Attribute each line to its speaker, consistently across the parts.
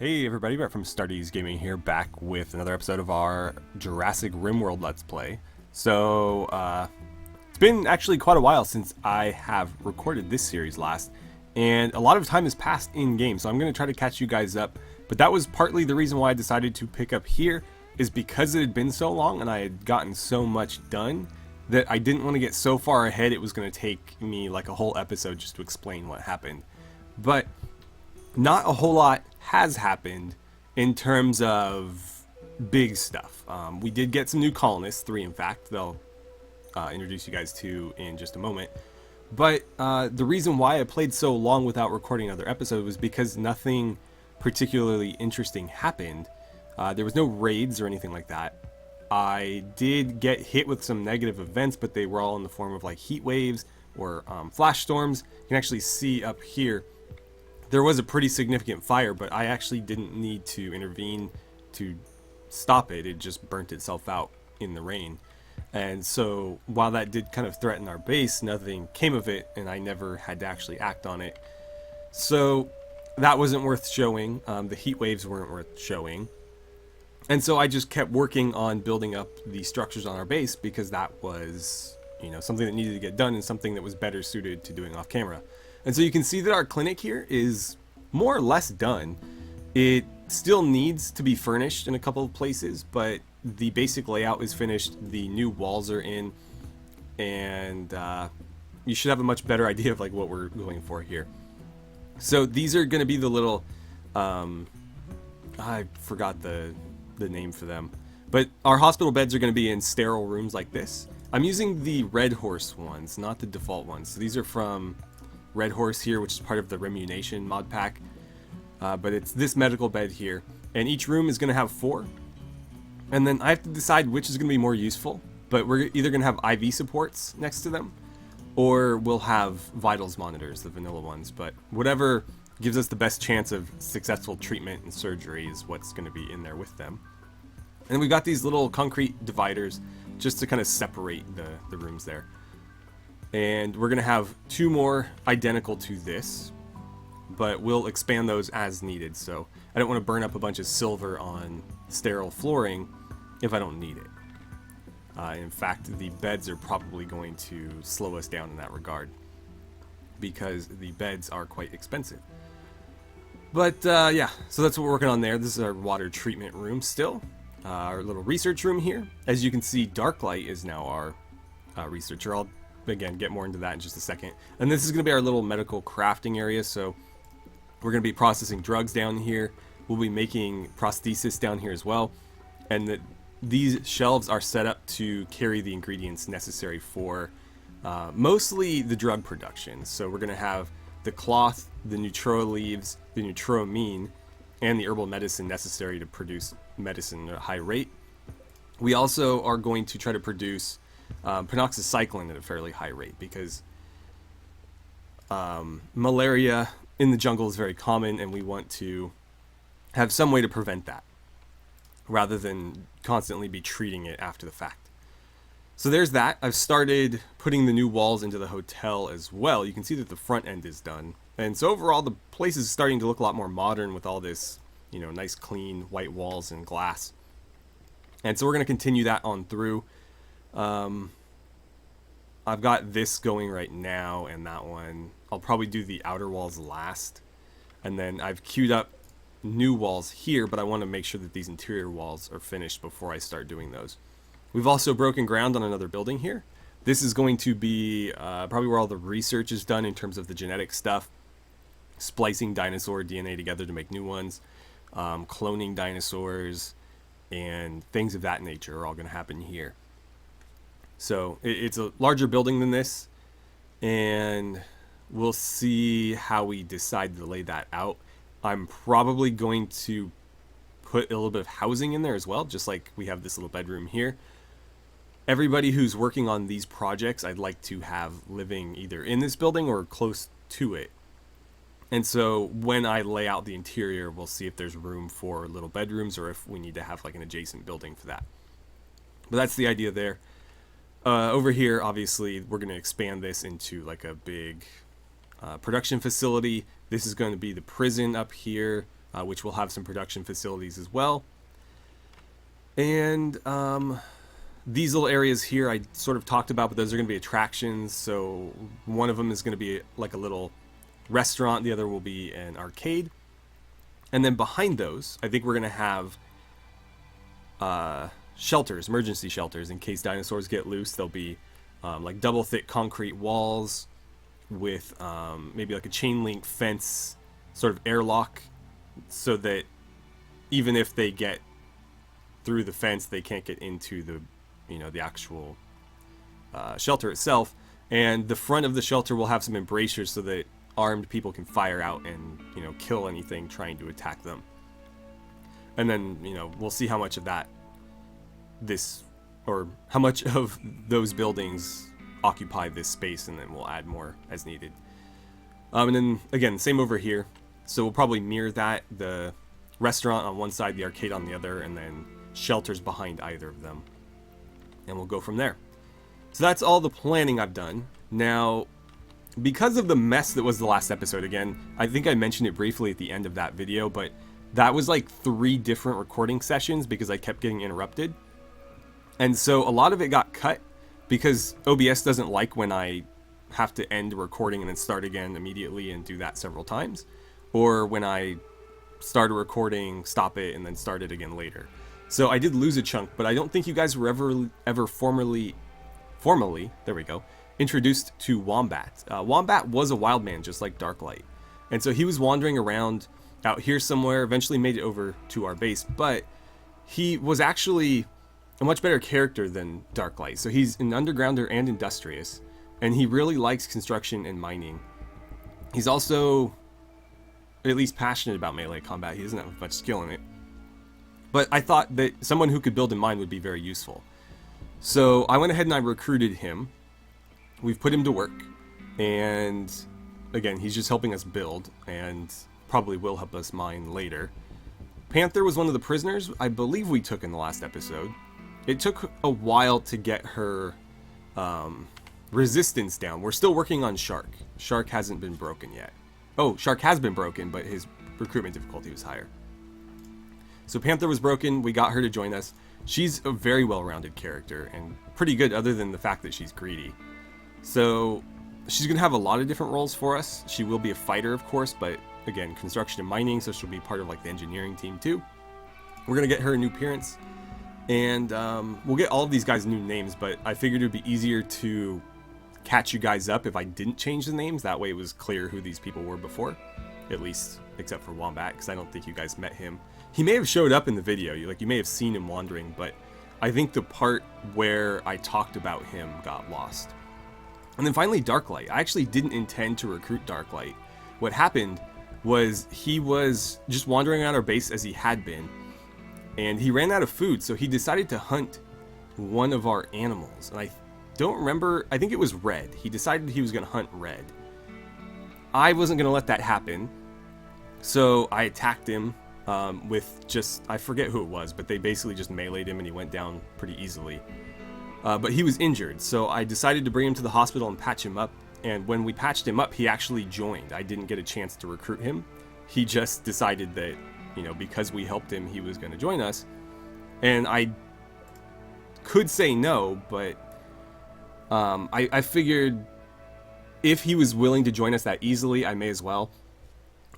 Speaker 1: Hey everybody, Brett from AstartesGaming here, back with another episode of our Jurassic RimWorld Let's Play. It's been actually quite a while since I have recorded this series last, and a lot of time has passed in-game, so I'm going to try to catch you guys up. But that was partly the reason why I decided to pick up here, is because it had been so long and I had gotten so much done that I didn't want to get so far ahead it was going to take me like a whole episode just to explain what happened. But not a whole lot has happened in terms of big stuff. We did get some new colonists, 3 in fact, they'll introduce you guys to in just a moment. But the reason why I played so long without recording another episode was because nothing particularly interesting happened. There was no raids or anything like that. I did get hit with some negative events, but they were all in the form of like heat waves or flash storms. You can actually see up here there was a pretty significant fire, but I actually didn't need to intervene to stop it. It just burnt itself out in the rain. And so while that did kind of threaten our base, nothing came of it, and I never had to actually act on it. So that wasn't worth showing. The heat waves weren't worth showing. And so I just kept working on building up the structures on our base because that was, something that needed to get done and something that was better suited to doing off camera. And so you can see that our clinic here is more or less done. It still needs to be furnished in a couple of places, but the basic layout is finished, the new walls are in, and you should have a much better idea of like what we're going for here. So these are going to be the little, I forgot the name for them, but our hospital beds are going to be in sterile rooms like this. I'm using the Red Horse ones, not the default ones. So these are from Red Horse here, which is part of the RimMunation mod pack, but it's this medical bed here, and each room is going to have 4, and then I have to decide which is going to be more useful, but we're either going to have IV supports next to them, or we'll have vitals monitors, the vanilla ones, but whatever gives us the best chance of successful treatment and surgery is what's going to be in there with them. And we've got these little concrete dividers just to kind of separate the rooms there. And we're going to have 2 more identical to this, but we'll expand those as needed. So I don't want to burn up a bunch of silver on sterile flooring if I don't need it. In fact, the beds are probably going to slow us down in that regard because the beds are quite expensive. But yeah, so that's what we're working on there. This is our water treatment room still. Our little research room here. As you can see, Darklight is now our researcher. I'll again get more into that in just a second. And this is going to be our little medical crafting area, so we're going to be processing drugs down here. We'll be making prosthesis down here as well, and these shelves are set up to carry the ingredients necessary for mostly the drug production. So we're going to have the cloth, the Neutro leaves, the Neutroamine, and the herbal medicine necessary to produce medicine at a high rate. We also are going to try to produce penoxycycline at a fairly high rate because malaria in the jungle is very common, and we want to have some way to prevent that rather than constantly be treating it after the fact. So there's that. I've started putting the new walls into the hotel as well. You can see that the front end is done, and so overall the place is starting to look a lot more modern with all this nice clean white walls and glass. And so we're going to continue that on through. I've got this going right now, and that one I'll probably do the outer walls last, and then I've queued up new walls here, but I want to make sure that these interior walls are finished before I start doing those. We've also broken ground on another building here. This is going to be probably where all the research is done in terms of the genetic stuff, splicing dinosaur DNA together to make new ones, cloning dinosaurs, and things of that nature are all going to happen here. So it's a larger building than this, and we'll see how we decide to lay that out. I'm probably going to put a little bit of housing in there as well, just like we have this little bedroom here. Everybody who's working on these projects, I'd like to have living either in this building or close to it. And so when I lay out the interior, we'll see if there's room for little bedrooms or if we need to have like an adjacent building for that. But that's the idea there. Over here, obviously, we're going to expand this into like a big production facility. This is going to be the prison up here. which will have some production facilities as well. And these little areas here I sort of talked about, but those are going to be attractions. So one of them is going to be like a little restaurant, the other will be an arcade. And then behind those, I think we're going to have shelters, emergency shelters, in case dinosaurs get loose. There'll be like double thick concrete walls with maybe like a chain link fence, sort of airlock, so that even if they get through the fence, they can't get into the, you know, the actual shelter itself. And the front of the shelter will have some embrasures so that armed people can fire out and, you know, kill anything trying to attack them. And then, you know, we'll see how much of that or how much of those buildings occupy this space, and then we'll add more as needed. And then again, same over here. So we'll probably mirror that, the restaurant on one side, the arcade on the other, and then shelters behind either of them. And we'll go from there. So that's all the planning I've done. Now, because of the mess that was the last episode, again, I think I mentioned it briefly at the end of that video, but that was like 3 different recording sessions because I kept getting interrupted. And so a lot of it got cut because OBS doesn't like when I have to end recording and then start again immediately and do that several times. Or when I start a recording, stop it, and then start it again later. So I did lose a chunk, but I don't think you guys were ever formally, there we go, introduced to Wombat. Wombat was a wild man, just like Darklight. And so he was wandering around out here somewhere, eventually made it over to our base, but he was actually a much better character than Darklight. So he's an undergrounder and industrious, and he really likes construction and mining. He's also at least passionate about melee combat. He doesn't have much skill in it. But I thought that someone who could build and mine would be very useful. So I went ahead and I recruited him. We've put him to work. And again, he's just helping us build and probably will help us mine later. Panther was one of the prisoners I believe we took in the last episode. It took a while to get her resistance down. We're still working on Shark. Shark hasn't been broken yet. Oh, Shark has been broken, but his recruitment difficulty was higher. So Panther was broken. We got her to join us. She's a very well-rounded character and pretty good other than the fact that she's greedy. So she's going to have a lot of different roles for us. She will be a fighter, of course, but again, construction and mining, so she'll be part of like the engineering team too. We're going to get her a new appearance, and we'll get all of these guys new names, but I figured it would be easier to catch you guys up if I didn't change the names. That way it was clear who these people were before, at least except for Wombat, because I don't think you guys met him. He may have showed up in the video, you may have seen him wandering, but I think the part where I talked about him got lost. And then finally Darklight. I actually didn't intend to recruit Darklight. What happened was he was just wandering around our base as he had been, and he ran out of food, so he decided to hunt one of our animals. And I don't remember, I think it was Red. He decided he was going to hunt Red. I wasn't going to let that happen, so I attacked him with just, I forget who it was, but they basically just meleeed him and he went down pretty easily. But he was injured, so I decided to bring him to the hospital and patch him up. And when we patched him up, he actually joined. I didn't get a chance to recruit him. He just decided that, because we helped him, he was going to join us. And I could say no, but I figured if he was willing to join us that easily, I may as well.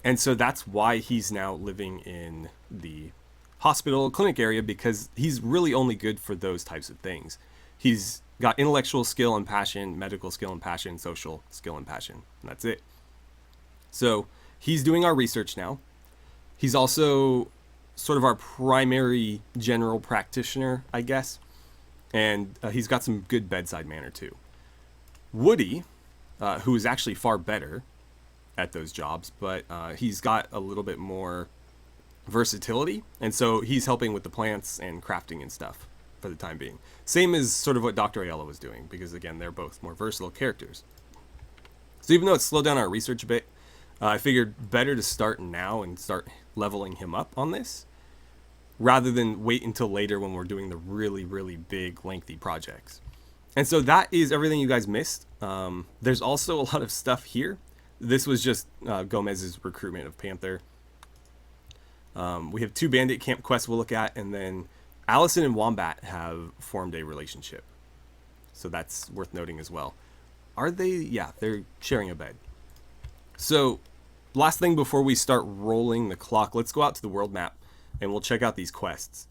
Speaker 1: And so that's why he's now living in the hospital clinic area, because he's really only good for those types of things. He's got intellectual skill and passion, medical skill and passion, social skill and passion, and that's it. So he's doing our research now. He's also sort of our primary general practitioner, I guess. And he's got some good bedside manner too. Woody, who is actually far better at those jobs, but he's got a little bit more versatility, and so he's helping with the plants and crafting and stuff for the time being. Same as sort of what Dr. Ayala was doing, because again, they're both more versatile characters. So even though it's slowed down our research a bit, I figured better to start now and start leveling him up on this, rather than wait until later when we're doing the really, really big, lengthy projects. And so that is everything you guys missed. There's also a lot of stuff here. This was just Gomez's recruitment of Panther. We have 2 bandit camp quests we'll look at, and then Allison and Wombat have formed a relationship. So that's worth noting as well. Are they? Yeah, they're sharing a bed. So last thing before we start rolling the clock, let's go out to the world map and we'll check out these quests.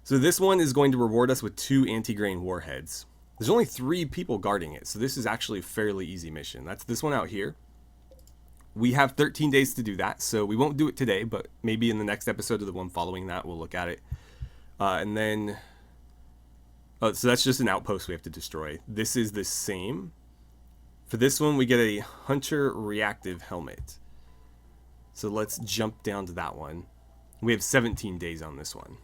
Speaker 1: So this one is going to reward us with 2 anti-grain warheads. There's only 3 people guarding it, so this is actually a fairly easy mission. That's this one out here. We have 13 days to do that, so we won't do it today, but maybe in the next episode of the one following that, we'll look at it. And then, so that's just an outpost we have to destroy. This is the same. For this one, we get a Hunter reactive helmet. So let's jump down to that one. We have 17 days on this one.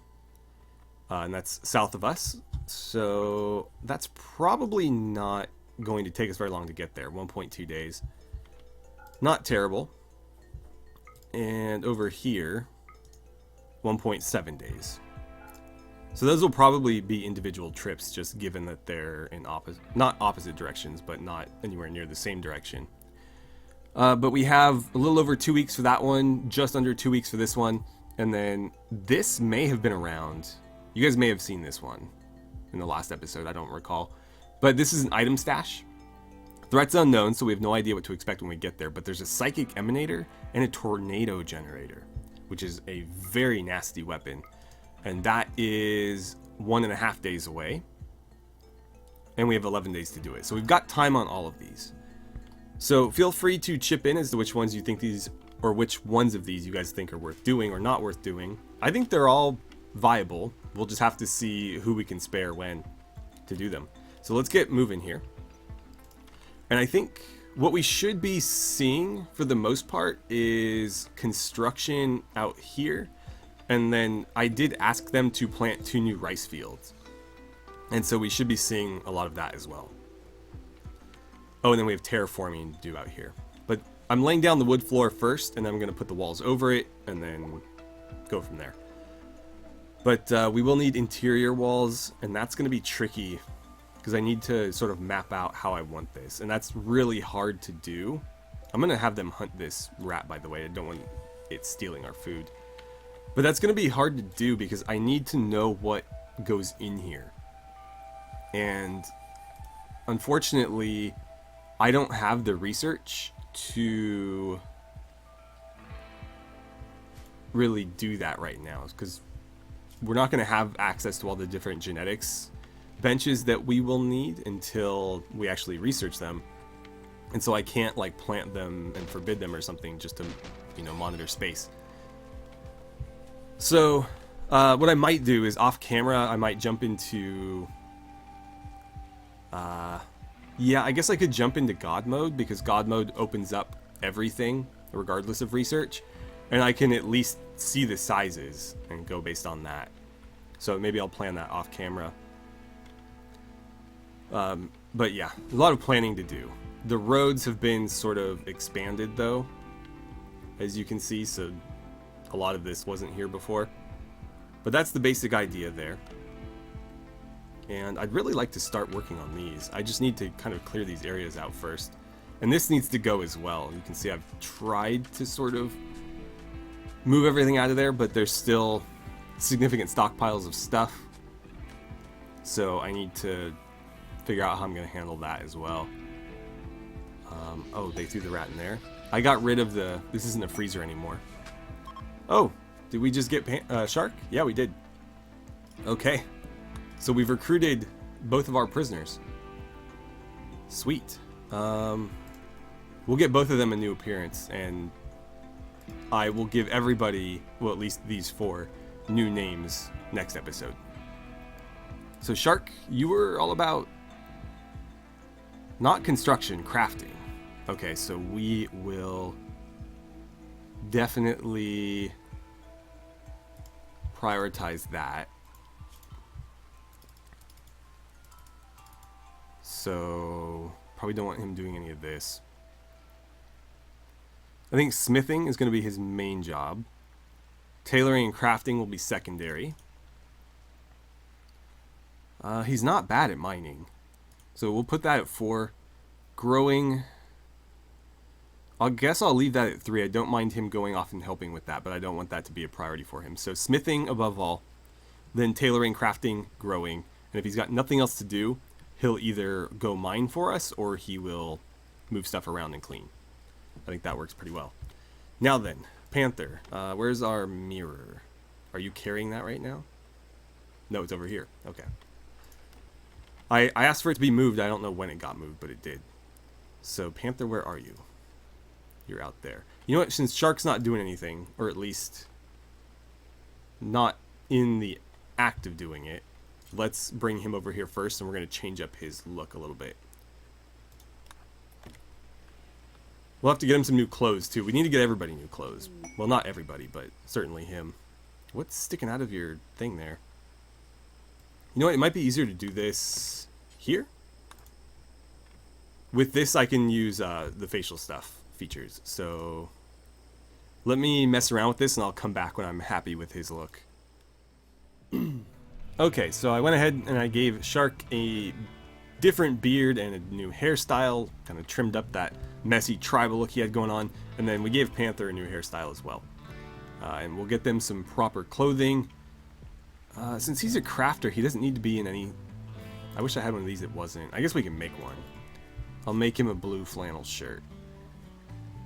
Speaker 1: And that's south of us. So that's probably not going to take us very long to get there. 1.2 days. Not terrible. And over here, 1.7 days. So those will probably be individual trips, just given that they're in not opposite directions, but not anywhere near the same direction. But we have a little over 2 weeks for that one, just under 2 weeks for this one. And then this may have been around. You guys may have seen this one in the last episode, I don't recall. But this is an item stash. Threat's unknown, so we have no idea what to expect when we get there. But there's a psychic emanator and a tornado generator, which is a very nasty weapon. And that is 1.5 days away. And we have 11 days to do it. So we've got time on all of these. So feel free to chip in as to which ones you think these, or which ones of these you guys think are worth doing or not worth doing. I think they're all viable. We'll just have to see who we can spare when to do them. So let's get moving here. And I think what we should be seeing for the most part is construction out here. And then I did ask them to plant 2 new rice fields. And so we should be seeing a lot of that as well. Oh, and then we have terraforming to do out here. But I'm laying down the wood floor first, and then I'm going to put the walls over it, and then go from there. But we will need interior walls, and that's going to be tricky because I need to sort of map out how I want this. And that's really hard to do. I'm going to have them hunt this rat, by the way. I don't want it stealing our food. But that's going to be hard to do because I need to know what goes in here. And unfortunately, I don't have the research to really do that right now because we're not going to have access to all the different genetics benches that we will need until we actually research them. And so I can't like plant them and forbid them or something just to, you know, monitor space. So what I might do is off camera, I might jump into, yeah, I guess I could jump into God mode because God mode opens up everything regardless of research. And I can at least see the sizes and go based on that. So maybe I'll plan that off camera. But yeah, a lot of planning to do. The roads have been sort of expanded though, as you can see, so a lot of this wasn't here before. But that's the basic idea there. And I'd really like to start working on these. I just need to kind of clear these areas out first. And this needs to go as well. You can see I've tried to sort of move everything out of there, but there's still significant stockpiles of stuff. So I need to figure out how I'm going to handle that as well. Oh, they threw the rat in there. I got rid of the... This isn't a freezer anymore. Oh, did we just get shark? Yeah, we did. Okay. So we've recruited both of our prisoners. Sweet. We'll get both of them a new appearance, and I will give everybody, well, at least these 4, new names next episode. So Shark, you were all about not construction, crafting. Okay, so we will definitely prioritize that. So probably don't want him doing any of this. I think smithing is going to be his main job. Tailoring and crafting will be secondary. He's not bad at mining, so we'll put that at 4. Growing. I guess I'll leave that at 3. I don't mind him going off and helping with that, but I don't want that to be a priority for him. So smithing above all, then tailoring, crafting, growing. And if he's got nothing else to do, he'll either go mine for us or he will move stuff around and clean. I think that works pretty well. Now then, Panther, where's our mirror? Are you carrying that right now? No, it's over here. Okay. I asked for it to be moved. I don't know when it got moved, but it did. So, Panther, where are you? You're out there. You know what? Since Shark's not doing anything, or at least not in the act of doing it, let's bring him over here first, and we're going to change up his look a little bit. We'll have to get him some new clothes, too. We need to get everybody new clothes. Well, not everybody, but certainly him. What's sticking out of your thing there? You know what? It might be easier to do this here. With this, I can use the facial stuff features. So let me mess around with this, and I'll come back when I'm happy with his look. Okay, so I went ahead and I gave Shark a different beard and a new hairstyle, kind of trimmed up that messy tribal look he had going on, and then we gave Panther a new hairstyle as well. And we'll get them some proper clothing. Since he's a crafter, he doesn't need to be in any... I wish I had one of these that wasn't. I guess we can make one. I'll make him a blue flannel shirt.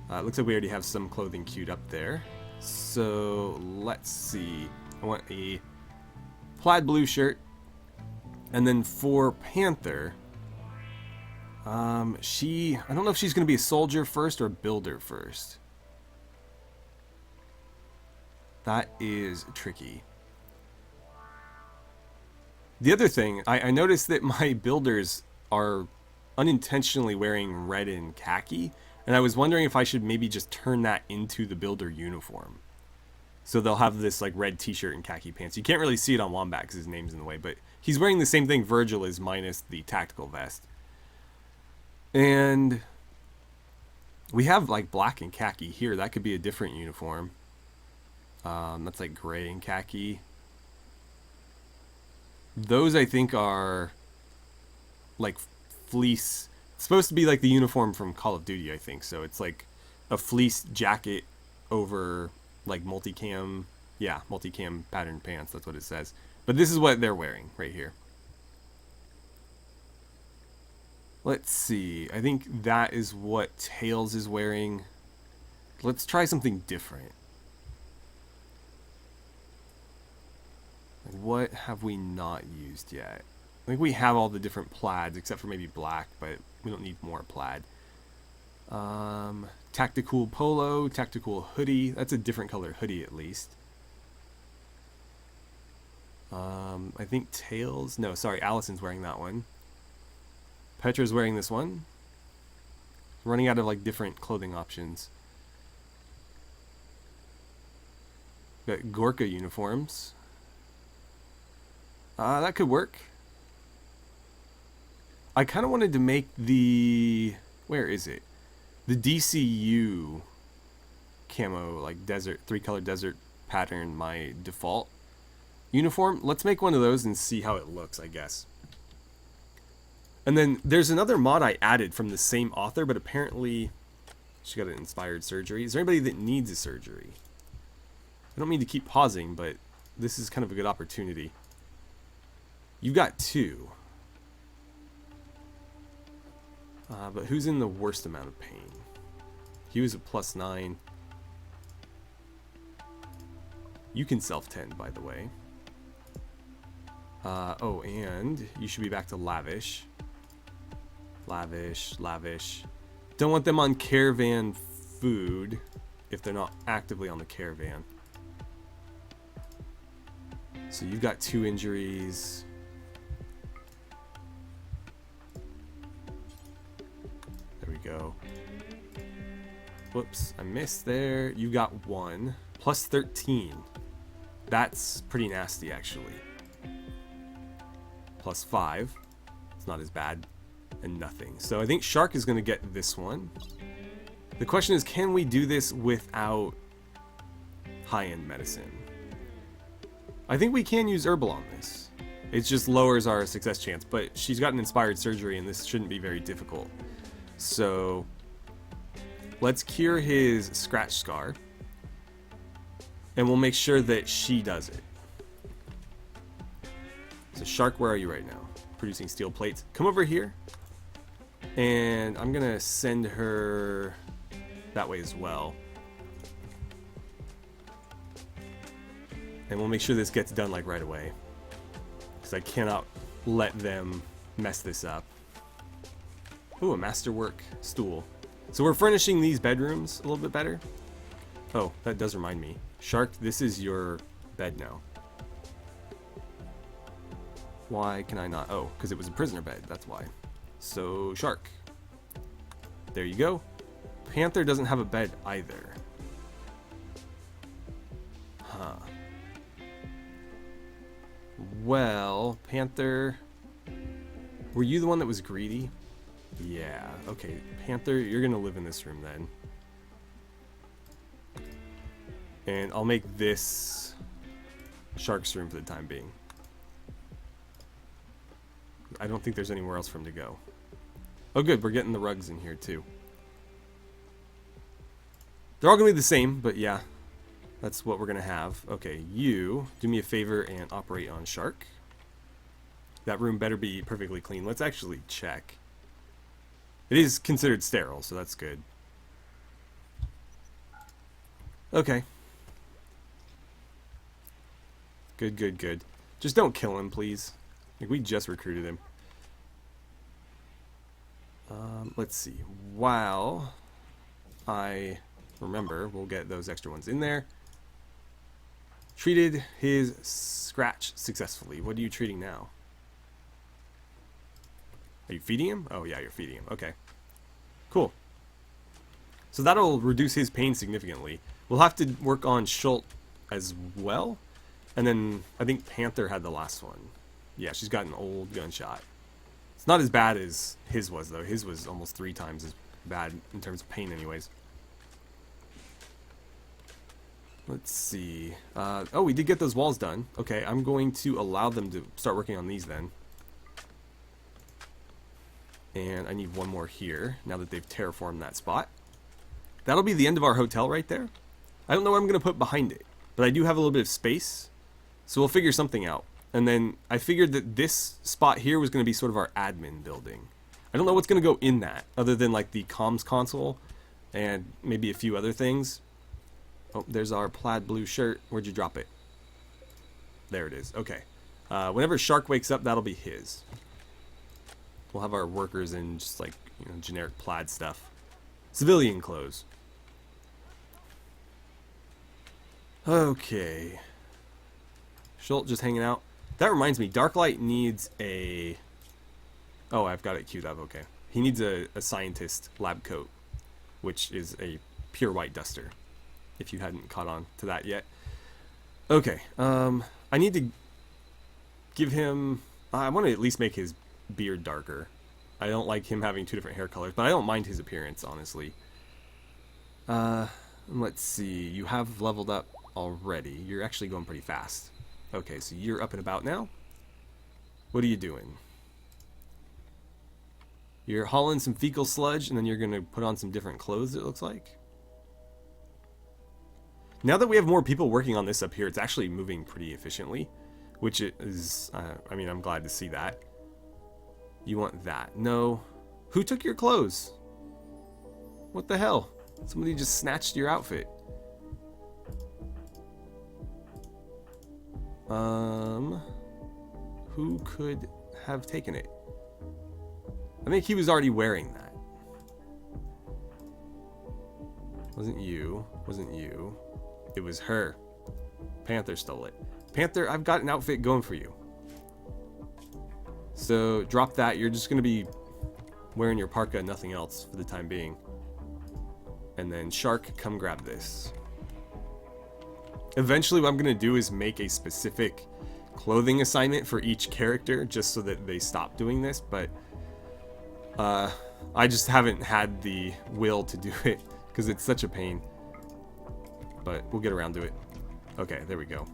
Speaker 1: It looks like we already have some clothing queued up there. So, let's see. I want a plaid blue shirt. And then for Panther, I don't know if she's going to be a soldier first or a builder first. That is tricky. The other thing, I noticed that my builders are unintentionally wearing red and khaki, and I was wondering if I should maybe just turn that into the builder uniform. So they'll have this like red t-shirt and khaki pants. You can't really see it on Wombat because his name's in the way, but he's wearing the same thing Virgil is minus the tactical vest. And we have like black and khaki here. That could be a different uniform. That's like gray and khaki. Those I think are like fleece. It's supposed to be like the uniform from Call of Duty, I think. So it's like a fleece jacket over like multicam. Yeah, multicam patterned pants. That's what it says. But this is what they're wearing right here. Let's see. I think that is what Tails is wearing. Let's try something different. What have we not used yet? I think we have all the different plaids, except for maybe black, but we don't need more plaid. Tactical polo, tactical hoodie. That's a different color hoodie, at least. I think Tails... No, sorry, Allison's wearing that one. Petra's wearing this one. Running out of, like, different clothing options. Got Gorka uniforms. That could work. I kind of wanted to make the... Where is it? The DCU camo, like desert, 3-color desert pattern, my default uniform. Let's make one of those and see how it looks, I guess. And then there's another mod I added from the same author, but apparently she got an inspired surgery. Is there anybody that needs a surgery? I don't mean to keep pausing, but this is kind of a good opportunity. You've got 2. But who's in the worst amount of pain? He was a +9. You can self-tend, by the way. Oh, and you should be back to lavish. Lavish, lavish. Don't want them on caravan food if they're not actively on the caravan. So you've got 2 injuries. There we go. Whoops, I missed there. You got 1. +13. That's pretty nasty, actually. +5. It's not as bad. And nothing. So I think Shark is going to get this one. The question is, can we do this without high-end medicine? I think we can use herbal on this. It just lowers our success chance, but she's got an inspired surgery and this shouldn't be very difficult. So let's cure his scratch scar. And we'll make sure that she does it. So Shark, where are you right now? Producing steel plates. Come over here. And I'm going to send her that way as well. And we'll make sure this gets done like right away. Because I cannot let them mess this up. Ooh, a masterwork stool. So we're furnishing these bedrooms a little bit better. Oh, that does remind me. Shark, this is your bed now. Why can I not? Oh, because it was a prisoner bed. That's why. So, Shark. There you go. Panther doesn't have a bed either. Huh. Well, Panther... Were you the one that was greedy? Yeah. Okay, Panther, you're going to live in this room then. And I'll make this Shark's room for the time being. I don't think there's anywhere else for him to go. Oh good, we're getting the rugs in here too. They're all going to be the same, but yeah. That's what we're going to have. Okay, you do me a favor and operate on Shark. That room better be perfectly clean. Let's actually check. It is considered sterile, so that's good. Okay. Good, good, good. Just don't kill him, please. Like, we just recruited him. Let's see. While I remember, we'll get those extra ones in there. Treated his scratch successfully. What are you treating now? Are you feeding him? Oh, yeah, you're feeding him. Okay. Cool. So that'll reduce his pain significantly. We'll have to work on Schult as well. And then I think Panther had the last one. Yeah, she's got an old gunshot. It's not as bad as his was, though. His was almost 3 times as bad in terms of pain anyways. Let's see. Oh, we did get those walls done. Okay, I'm going to allow them to start working on these then. And I need one more here, now that they've terraformed that spot. That'll be the end of our hotel right there. I don't know what I'm going to put behind it, but I do have a little bit of space. So we'll figure something out. And then I figured that this spot here was going to be sort of our admin building. I don't know what's going to go in that, other than like the comms console and maybe a few other things. Oh, there's our plaid blue shirt. Where'd you drop it? There it is. Okay. Whenever Shark wakes up, that'll be his. We'll have our workers in just like, you know, generic plaid stuff. Civilian clothes. Okay. Schult just hanging out. That reminds me, Darklight needs a... Oh, I've got it queued up, okay. He needs a scientist lab coat, which is a pure white duster, if you hadn't caught on to that yet. Okay, I need to give him... I want to at least make his beard darker. I don't like him having 2 different hair colors, but I don't mind his appearance, honestly. Let's see, you have leveled up already. You're actually going pretty fast. Okay, so you're up and about now. What are you doing? You're hauling some fecal sludge, and then you're going to put on some different clothes, it looks like. Now that we have more people working on this up here, it's actually moving pretty efficiently, which is, I mean, I'm glad to see that. You want that. No. Who took your clothes? What the hell? Somebody just snatched your outfit. Who could have taken it? I think he was already wearing that. Wasn't you. Wasn't you. It was her. Panther stole it. Panther, I've got an outfit going for you. So, drop that. You're just going to be wearing your parka and nothing else for the time being. And then, Shark, come grab this. Eventually, what I'm going to do is make a specific clothing assignment for each character, just so that they stop doing this, but I just haven't had the will to do it, because it's such a pain. But we'll get around to it. Okay, there we go.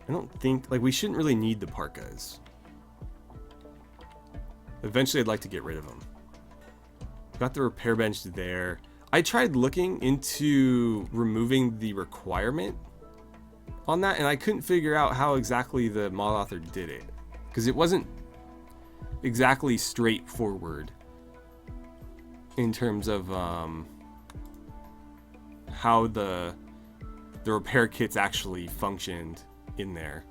Speaker 1: I don't think, like, we shouldn't really need the parkas. Eventually, I'd like to get rid of them. Got the repair bench there. I tried looking into removing the requirement on that, and I couldn't figure out how exactly the mod author did it, because it wasn't exactly straightforward in terms of how the repair kits actually functioned in there.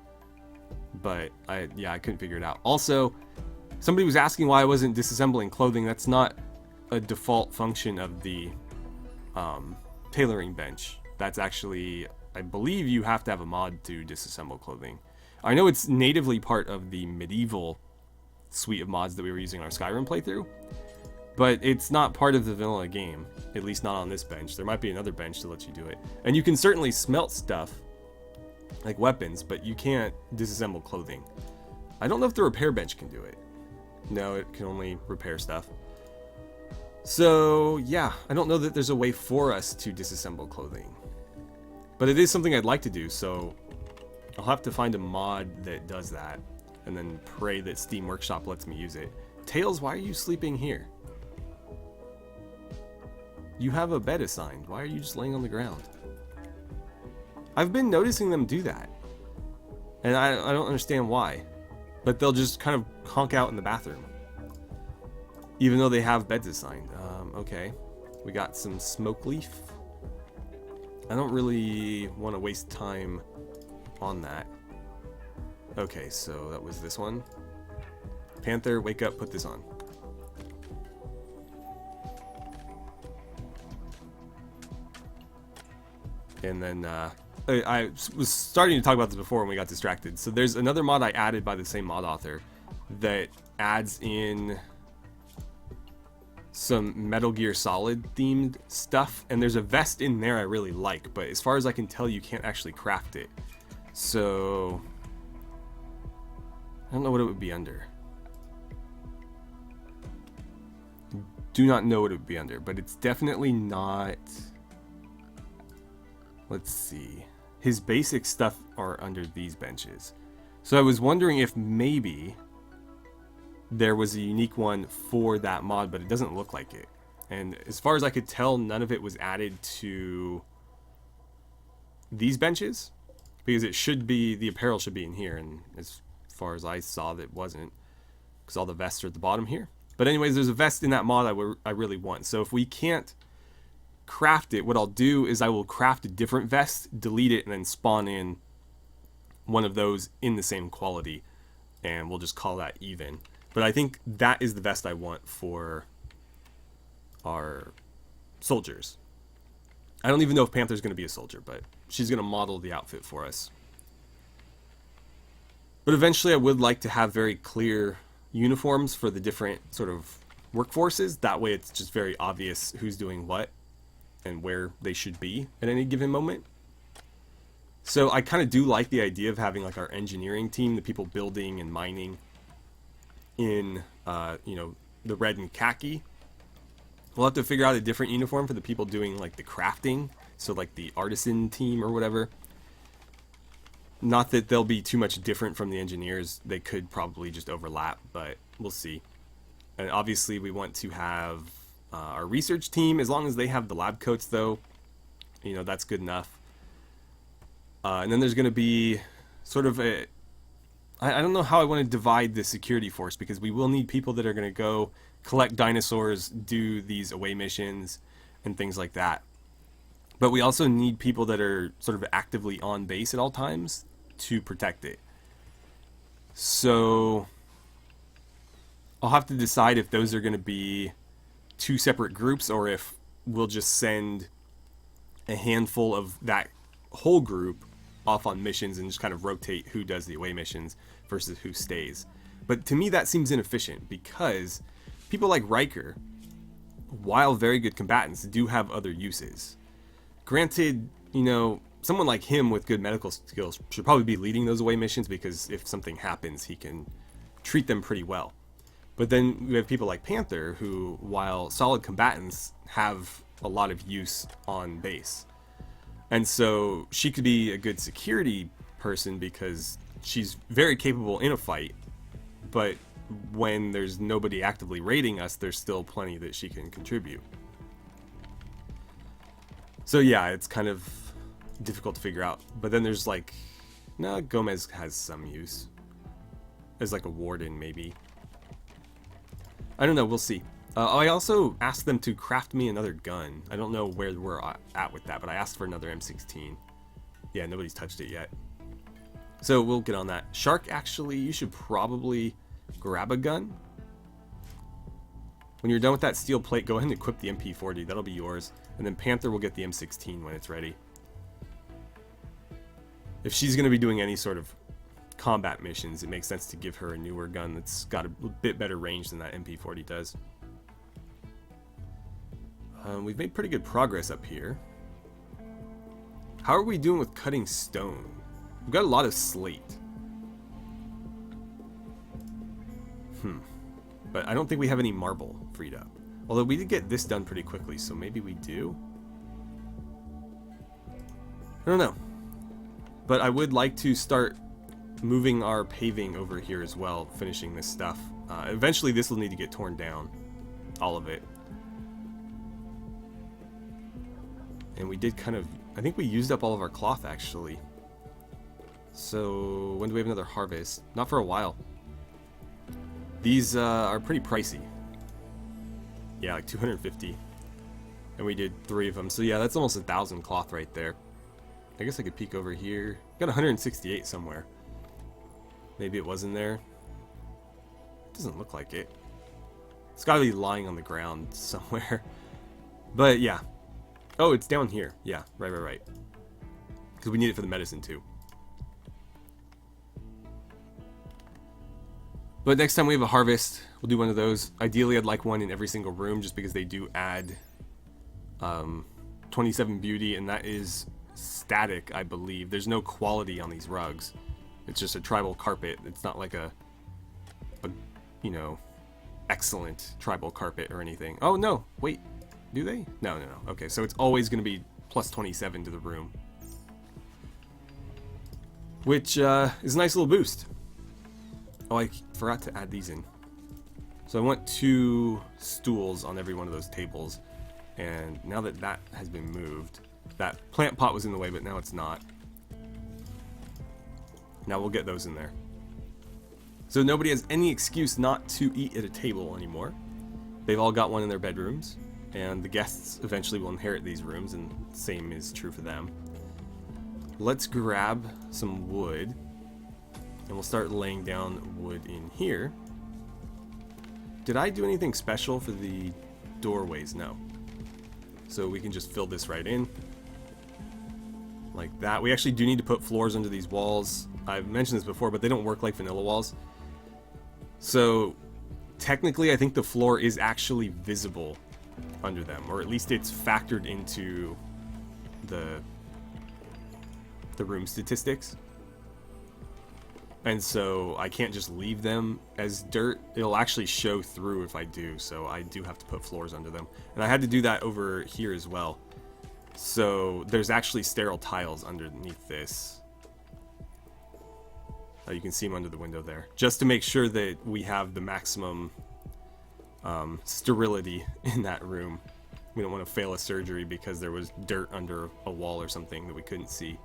Speaker 1: But I couldn't figure it out. Also, somebody was asking why I wasn't disassembling clothing. That's not a default function of the tailoring bench. That's actually, I believe you have to have a mod to disassemble clothing. I know it's natively part of the medieval suite of mods that we were using in our Skyrim playthrough, but it's not part of the vanilla game, at least not on this bench. There might be another bench to let you do it. And you can certainly smelt stuff, like weapons, but you can't disassemble clothing. I don't know if the repair bench can do it. No, it can only repair stuff. So, yeah, I don't know that there's a way for us to disassemble clothing. But it is something I'd like to do, so I'll have to find a mod that does that, and then pray that Steam Workshop lets me use it. Tails, why are you sleeping here? You have a bed assigned. Why are you just laying on the ground? I've been noticing them do that, and I don't understand why. But they'll just kind of honk out in the bathroom, even though they have beds assigned. Okay, we got some smoke leaf. I don't really want to waste time on that. Okay, so that was this one. Panther, wake up, put this on. And then I was starting to talk about this before when we got distracted. So there's another mod I added by the same mod author that adds in some Metal Gear Solid themed stuff, and there's a vest in there I really like, but as far as I can tell, you can't actually craft it. So I don't know what it would be under. Do not know what it would be under, but it's definitely not. Let's see. His basic stuff are under these benches. So I was wondering if maybe there was a unique one for that mod, but it doesn't look like it. And as far as I could tell, none of it was added to these benches, because it should be, the apparel should be in here, and as far as I saw, that wasn't, because all the vests are at the bottom here. But anyways, there's a vest in that mod I really want. So if we can't craft it, what I'll do is I will craft a different vest, delete it, and then spawn in one of those in the same quality, and we'll just call that even. But I think that is the vest I want for our soldiers. I don't even know if Panther's going to be a soldier, but she's going to model the outfit for us. But eventually I would like to have very clear uniforms for the different sort of workforces. That way it's just very obvious who's doing what and where they should be at any given moment. So I kind of do like the idea of having like our engineering team, the people building and mining, in the red and khaki. We'll have to figure out a different uniform for the people doing like the crafting, so like the artisan team or whatever. Not that they'll be too much different from the engineers. They could probably just overlap, but we'll see. And obviously we want to have our research team, as long as they have the lab coats though, that's good enough. And then there's going to be sort of a, I don't know how I want to divide the security force, because we will need people that are going to go collect dinosaurs, do these away missions, and things like that. But we also need people that are sort of actively on base at all times to protect it. So I'll have to decide if those are going to be two separate groups, or if we'll just send a handful of that whole group off on missions and just kind of rotate who does the away missions versus who stays. But to me that seems inefficient, because people like Riker, while very good combatants, do have other uses. Granted, someone like him with good medical skills should probably be leading those away missions, because if something happens he can treat them pretty well. But then we have people like Panther who, while solid combatants, have a lot of use on base. And so she could be a good security person because she's very capable in a fight, but when there's nobody actively raiding us, there's still plenty that she can contribute. So yeah, it's kind of difficult to figure out. But then there's like, no, Gomez has some use. As like a warden, maybe. I don't know, we'll see. I also asked them to craft me another gun. I don't know where we're at with that, but I asked for another M16. Yeah, nobody's touched it yet. So we'll get on that. Shark, actually, you should probably grab a gun. When you're done with that steel plate, go ahead and equip the MP40. That'll be yours. And then Panther will get the M16 when it's ready. If she's going to be doing any sort of combat missions, it makes sense to give her a newer gun that's got a bit better range than that MP40 does. We've made pretty good progress up here. How are we doing with cutting stone? We've got a lot of slate. But I don't think we have any marble freed up. Although we did get this done pretty quickly, so maybe we do? I don't know. But I would like to start moving our paving over here as well, finishing this stuff. Eventually this will need to get torn down. All of it. And we did kind of... I think we used up all of our cloth, actually. So, when do we have another harvest? Not for a while. These are pretty pricey. Yeah, like 250. And we did 3 of them. So yeah, that's almost 1,000 cloth right there. I guess I could peek over here. Got 168 somewhere. Maybe it was in there. Doesn't look like it. It's gotta be lying on the ground somewhere. But yeah. Oh, it's down here. Yeah, right. Because we need it for the medicine too. But next time we have a harvest, we'll do one of those. Ideally, I'd like one in every single room just because they do add 27 beauty, and that is static, I believe. There's no quality on these rugs. It's just a tribal carpet. It's not like a you know, excellent tribal carpet or anything. Oh, no. Wait. Do they? No. Okay, so it's always going to be plus 27 to the room. Which is a nice little boost. Oh, I forgot to add these in. So I want 2 stools on every one of those tables. And now that that has been moved, that plant pot was in the way, but now it's not. Now we'll get those in there. So nobody has any excuse not to eat at a table anymore. They've all got one in their bedrooms. And the guests eventually will inherit these rooms, and the same is true for them. Let's grab some wood. And we'll start laying down wood in here. Did I do anything special for the doorways? No. So we can just fill this right in. Like that. We actually do need to put floors under these walls. I've mentioned this before, but they don't work like vanilla walls. So technically I think the floor is actually visible under them. Or at least it's factored into the room statistics. And so I can't just leave them as dirt. It'll actually show through if I do, so I do have to put floors under them. And I had to do that over here as well. So there's actually sterile tiles underneath this. You can see them under the window there. Just to make sure that we have the maximum sterility in that room. We don't want to fail a surgery because there was dirt under a wall or something that we couldn't see.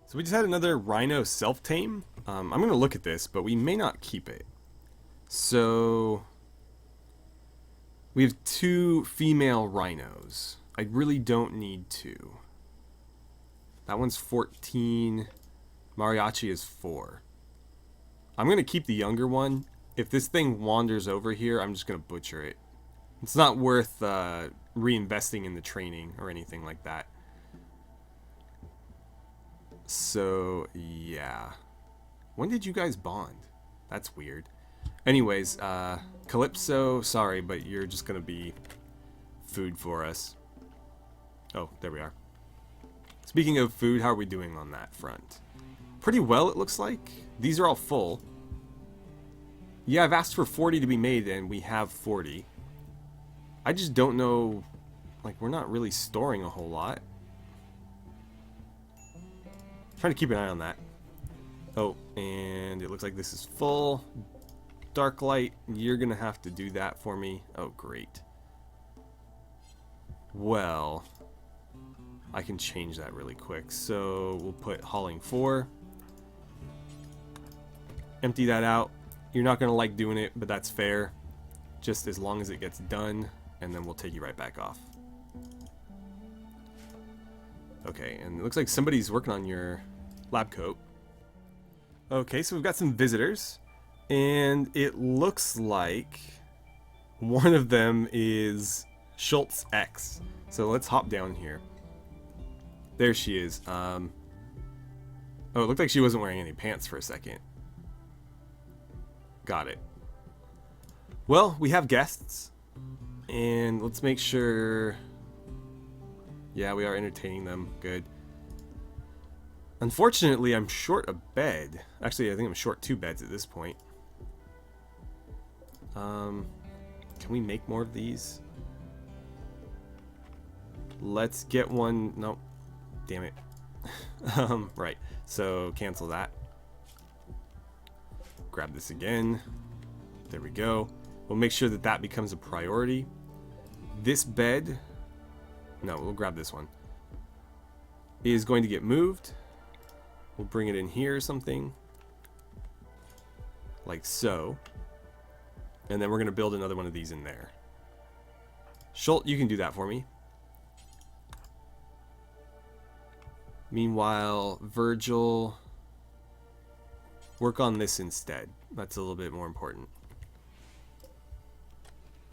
Speaker 1: So we just had another rhino self-tame. I'm going to look at this, but we may not keep it. So we have 2 female rhinos. I really don't need 2. That one's 14. Mariachi is 4. I'm going to keep the younger one. If this thing wanders over here, I'm just going to butcher it. It's not worth reinvesting in the training or anything like that. So, yeah. When did you guys bond? That's weird. Anyways, Calypso, sorry, but you're just going to be food for us. Oh, there we are. Speaking of food, how are we doing on that front? Pretty well, it looks like. These are all full. Yeah, I've asked for 40 to be made, and we have 40. I just don't know... Like, we're not really storing a whole lot. Trying to keep an eye on that. Oh, and it looks like this is full. Dark light, you're gonna have to do that for me. Oh, great. Well, I can change that really quick. So we'll put hauling 4. Empty that out. You're not gonna like doing it, but that's fair. Just as long as it gets done, and then we'll take you right back off. Okay, and it looks like somebody's working on your lab coat. Okay, so we've got some visitors, and it looks like one of them is Schultz X. So let's hop down here. There she is. Oh, it looked like she wasn't wearing any pants for a second. Got it. Well, we have guests, and let's make sure... Yeah, we are entertaining them. Good. Unfortunately, I'm short a bed. Actually, I think I'm short 2 beds at this point. Can we make more of these? Let's get one. Nope. Damn it. Right. So cancel that. Grab this again. There we go. We'll make sure that that becomes a priority. This bed... No, we'll grab this one. Is going to get moved. We'll bring it in here or something. Like so. And then we're going to build another one of these in there. Schultz, you can do that for me. Meanwhile, Virgil, work on this instead. That's a little bit more important.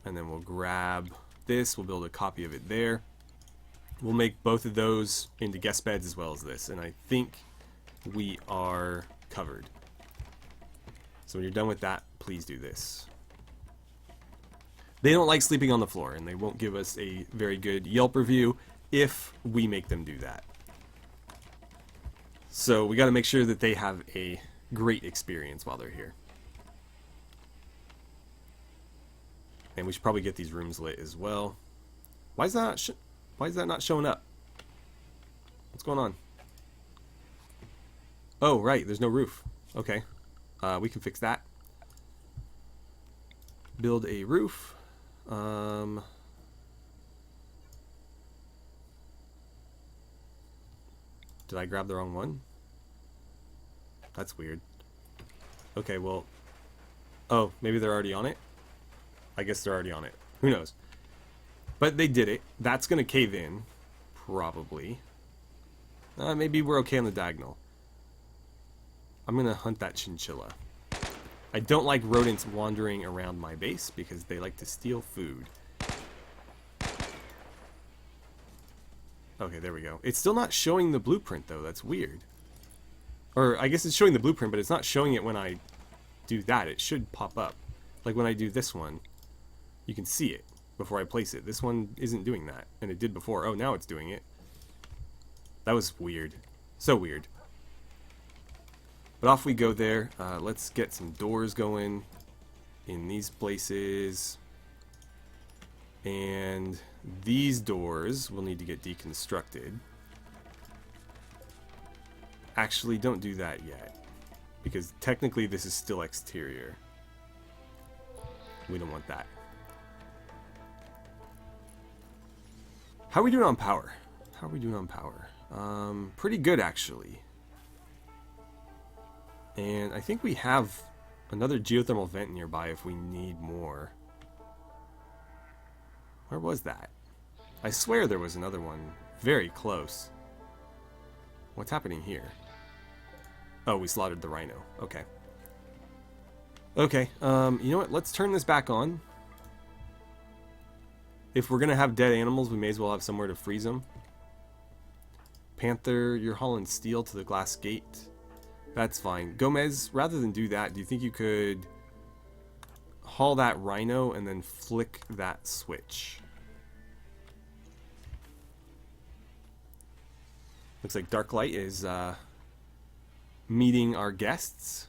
Speaker 1: And then we'll grab this. We'll build a copy of it there. We'll make both of those into guest beds as well as this. And I think we are covered. So when you're done with that, please do this. They don't like sleeping on the floor, and they won't give us a very good Yelp review if we make them do that. So we got to make sure that they have a great experience while they're here. And we should probably get these rooms lit as well. Why is that not showing up? What's going on? Oh, right. There's no roof. Okay. We can fix that. Build a roof. Did I grab the wrong one? That's weird. Okay, well... Oh, maybe they're already on it? I guess they're already on it. Who knows? But they did it. That's going to cave in. Probably. Maybe we're okay on the diagonal. I'm going to hunt that chinchilla. I don't like rodents wandering around my base because they like to steal food. Okay, there we go. It's still not showing the blueprint, though. That's weird. Or, I guess it's showing the blueprint, but it's not showing it when I do that. It should pop up. Like when I do this one, you can see it before I place it. This one isn't doing that, and it did before. Oh, now it's doing it. That was weird. So weird. But off we go there. Let's get some doors going in these places. And these doors will need to get deconstructed. Actually, don't do that yet. Because technically this is still exterior. We don't want that. How are we doing on power? How are we doing on power? Pretty good, actually. And I think we have another geothermal vent nearby if we need more. Where was that? I swear there was another one very close. What's happening here? Oh, we slaughtered the rhino. Okay. Okay, you know what? Let's turn this back on. If we're going to have dead animals, we may as well have somewhere to freeze them. Panther, you're hauling steel to the glass gate. That's fine. Gomez, rather than do that, do you think you could haul that rhino and then flick that switch? Looks like dark light is meeting our guests.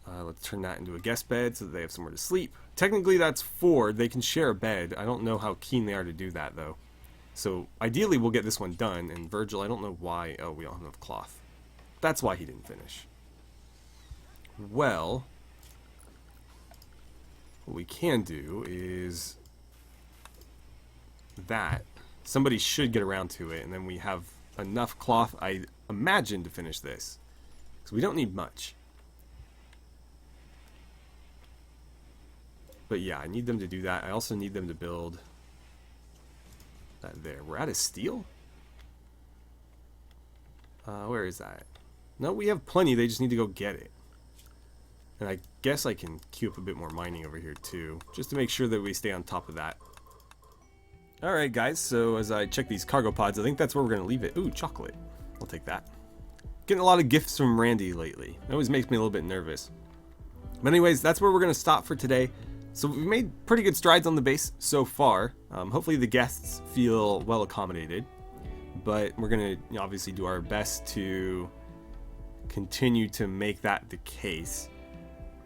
Speaker 1: Let's turn that into a guest bed so that they have somewhere to sleep. Technically that's 4. They can share a bed. I don't know how keen they are to do that, though. So ideally we'll get this one done. And Virgil, I don't know why... Oh, we don't have enough cloth. That's why he didn't finish. Well, what we can do is that. Somebody should get around to it, and then we have enough cloth, I imagine, to finish this. Because we don't need much. But yeah, I need them to do that. I also need them to build that there. We're out of steel? Where is that? No, we have plenty. They just need to go get it. And I guess I can queue up a bit more mining over here too, just to make sure that we stay on top of that. Alright guys, so as I check these cargo pods, I think that's where we're going to leave it. Ooh, chocolate. I'll take that. Getting a lot of gifts from Randy lately. It always makes me a little bit nervous. But anyways, that's where we're going to stop for today. So we've made pretty good strides on the base so far. Hopefully the guests feel well accommodated. But we're going to obviously do our best to continue to make that the case.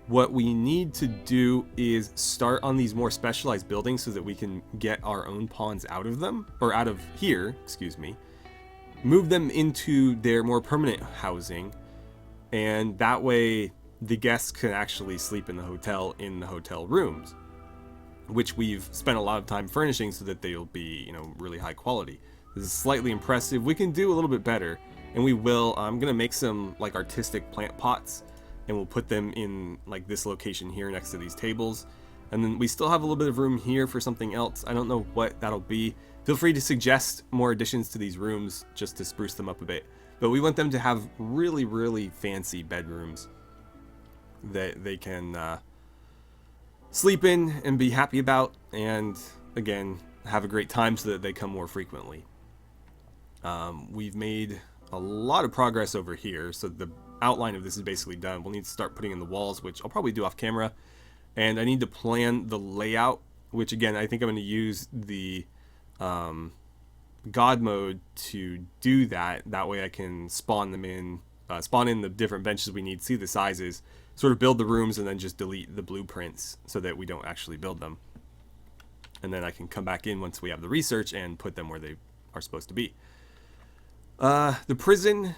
Speaker 1: What we need to do is start on these more specialized buildings so that we can get our own pawns out of them, or out of here, excuse me, move them into their more permanent housing, and that way the guests can actually sleep in the hotel rooms, which we've spent a lot of time furnishing so that they'll be, you know, really high quality. This is slightly impressive. We can do a little bit better, and we will. I'm gonna make some like artistic plant pots, and we'll put them in like this location here next to these tables. And then we still have a little bit of room here for something else. I don't know what that'll be. Feel free to suggest more additions to these rooms just to spruce them up a bit. But we want them to have really, really fancy bedrooms that they can sleep in and be happy about. And again, have a great time so that they come more frequently. We've made a lot of progress over here. So the outline of this is basically done. We'll need to start putting in the walls, which I'll probably do off camera. And I need to plan the layout, which again, I think I'm going to use the God mode to do that. That way I can spawn in the different benches we need, see the sizes, sort of build the rooms, and then just delete the blueprints so that we don't actually build them. And then I can come back in once we have the research and put them where they are supposed to be. The prison,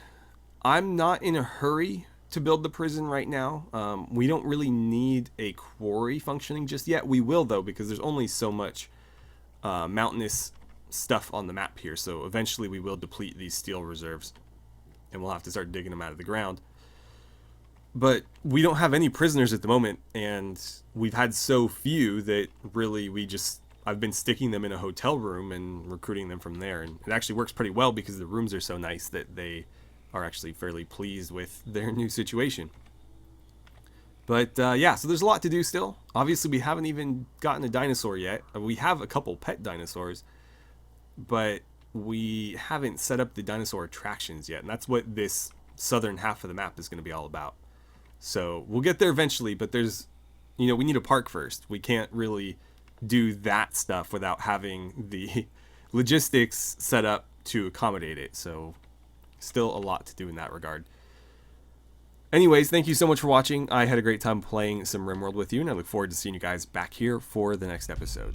Speaker 1: I'm not in a hurry to build the prison right now. We don't really need a quarry functioning just yet. We will though, because there's only so much mountainous stuff on the map here. So eventually we will deplete these steel reserves and we'll have to start digging them out of the ground. But we don't have any prisoners at the moment, and we've had so few that really I've been sticking them in a hotel room and recruiting them from there. And it actually works pretty well because the rooms are so nice that they are actually fairly pleased with their new situation. But yeah, so there's a lot to do still. Obviously, we haven't even gotten a dinosaur yet. We have a couple pet dinosaurs, but we haven't set up the dinosaur attractions yet. And that's what this southern half of the map is going to be all about. So we'll get there eventually, but we need a park first. We can't really do that stuff without having the logistics set up to accommodate it. So still a lot to do in that regard. Anyways, thank you so much for watching. I had a great time playing some RimWorld with you, and I look forward to seeing you guys back here for the next episode.